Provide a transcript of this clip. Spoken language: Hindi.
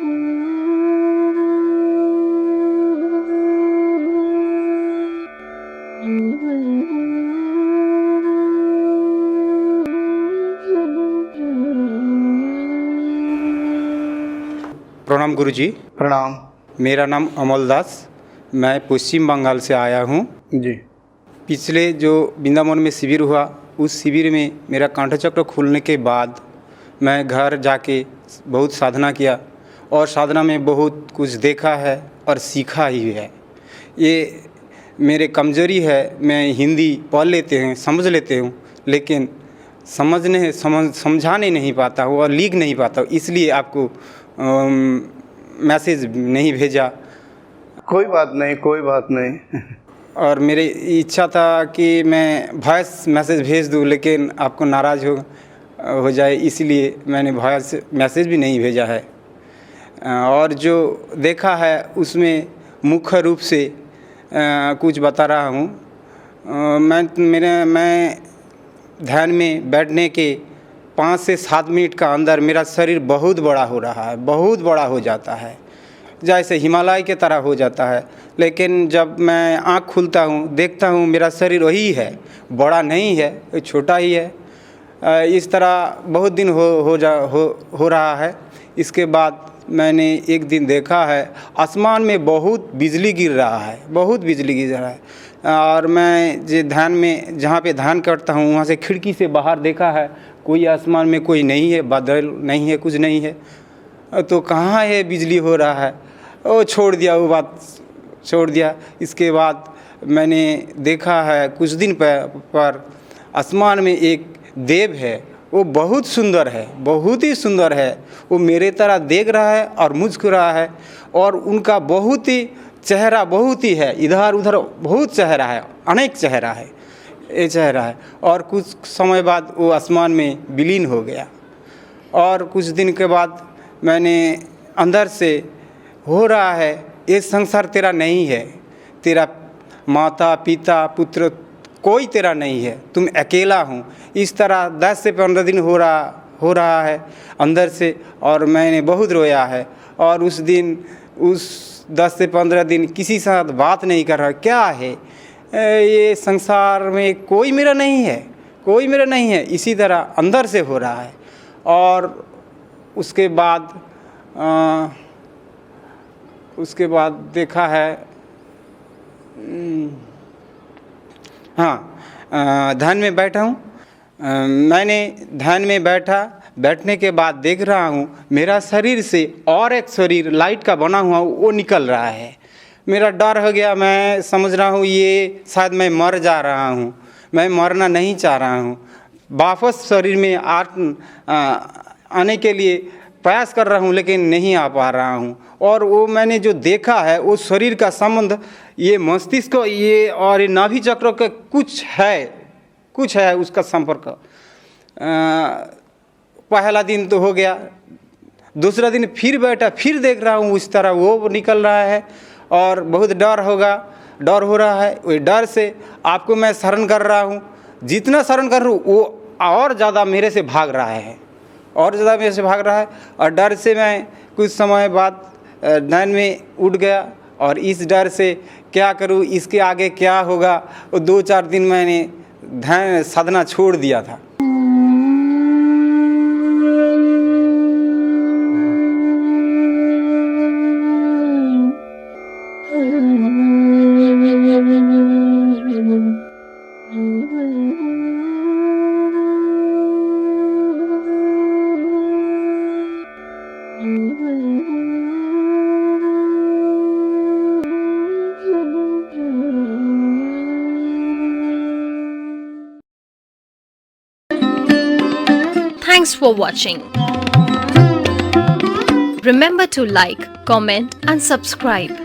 प्रणाम गुरुजी। प्रणाम। मेरा नाम अमल दास, मैं पश्चिम बंगाल से आया हूँ। जी। पिछले जो वृंदावन में शिविर हुआ, उस शिविर में मेरा कंठचक्र खुलने के बाद मैं घर जाके बहुत साधना किया और साधना में बहुत कुछ देखा है और सीखा ही है। ये मेरे कमज़ोरी है, मैं हिंदी पढ़ लेते हैं, समझ लेते हूँ, लेकिन समझाने नहीं पाता हूँ और लिख नहीं पाता हूँ, इसलिए आपको मैसेज नहीं भेजा। कोई बात नहीं, कोई बात नहीं। और मेरी इच्छा था कि मैं वॉइस मैसेज भेज दूं, लेकिन आपको नाराज़ हो जाए, इसलिए मैंने वॉइस मैसेज भी नहीं भेजा है। और जो देखा है उसमें मुख्य रूप से कुछ बता रहा हूँ। मैं ध्यान में बैठने के 5 से 7 मिनट का अंदर मेरा शरीर बहुत बड़ा हो रहा है, बहुत बड़ा हो जाता है, जैसे हिमालय के तरह हो जाता है। लेकिन जब मैं आँख खुलता हूँ, देखता हूँ मेरा शरीर वही है, बड़ा नहीं है, छोटा ही है। इस तरह बहुत दिन हो रहा है। इसके बाद मैंने एक दिन देखा है आसमान में बहुत बिजली गिर रहा है, बहुत बिजली गिर रहा है। और मैं जो ध्यान में जहाँ पे ध्यान करता हूँ वहाँ से खिड़की से बाहर देखा है, कोई आसमान में कोई नहीं है, बादल नहीं है, कुछ नहीं है। तो कहाँ है बिजली हो रहा है, वो छोड़ दिया, वो बात छोड़ दिया। इसके बाद मैंने देखा है कुछ दिन पर आसमान में एक देव है, वो बहुत सुंदर है, बहुत ही सुंदर है। वो मेरे तरह देख रहा है और मुस्कुरा है, और उनका बहुत ही चेहरा बहुत ही है, इधर उधर बहुत चेहरा है, अनेक चेहरा है, ये चेहरा है। और कुछ समय बाद वो आसमान में विलीन हो गया। और कुछ दिन के बाद मैंने अंदर से हो रहा है, ये संसार तेरा नहीं है, तेरा माता पिता पुत्र कोई तेरा नहीं है, तुम अकेला हूँ। इस तरह 10 से 15 दिन हो रहा है अंदर से, और मैंने बहुत रोया है। और उस दिन उस 10 से 15 दिन किसी के साथ बात नहीं कर रहा, क्या है ये संसार में कोई मेरा नहीं है, कोई मेरा नहीं है, इसी तरह अंदर से हो रहा है। और उसके बाद देखा है, हाँ, ध्यान में बैठा हूँ। मैंने ध्यान में बैठने के बाद देख रहा हूँ मेरा शरीर से और एक शरीर लाइट का बना हुआ वो निकल रहा है। मेरा डर हो गया, मैं समझ रहा हूँ ये शायद मैं मर जा रहा हूँ। मैं मरना नहीं चाह रहा हूँ, वापस शरीर में आने के लिए प्रयास कर रहा हूँ, लेकिन नहीं आ पा रहा हूँ। और वो मैंने जो देखा है वो शरीर का संबंध ये मस्तिष्क ये और ये नाभि चक्र का कुछ है उसका संपर्क। पहला दिन तो हो गया, दूसरा दिन फिर बैठा, फिर देख रहा हूँ उस तरह वो निकल रहा है, और बहुत डर हो रहा है। वही डर से आपको मैं शरण कर रहा हूँ, जितना शरण कर रहा हूँ वो और ज़्यादा मेरे से भाग रहा है, और ज़्यादा मेरे से भाग रहा है। और डर से मैं कुछ समय बाद ध्यान में उठ गया, और इस डर से क्या करूँ, इसके आगे क्या होगा, वो 2-4 दिन मैंने ध्यान साधना छोड़ दिया था। Thanks for watching. Remember to like, comment and subscribe.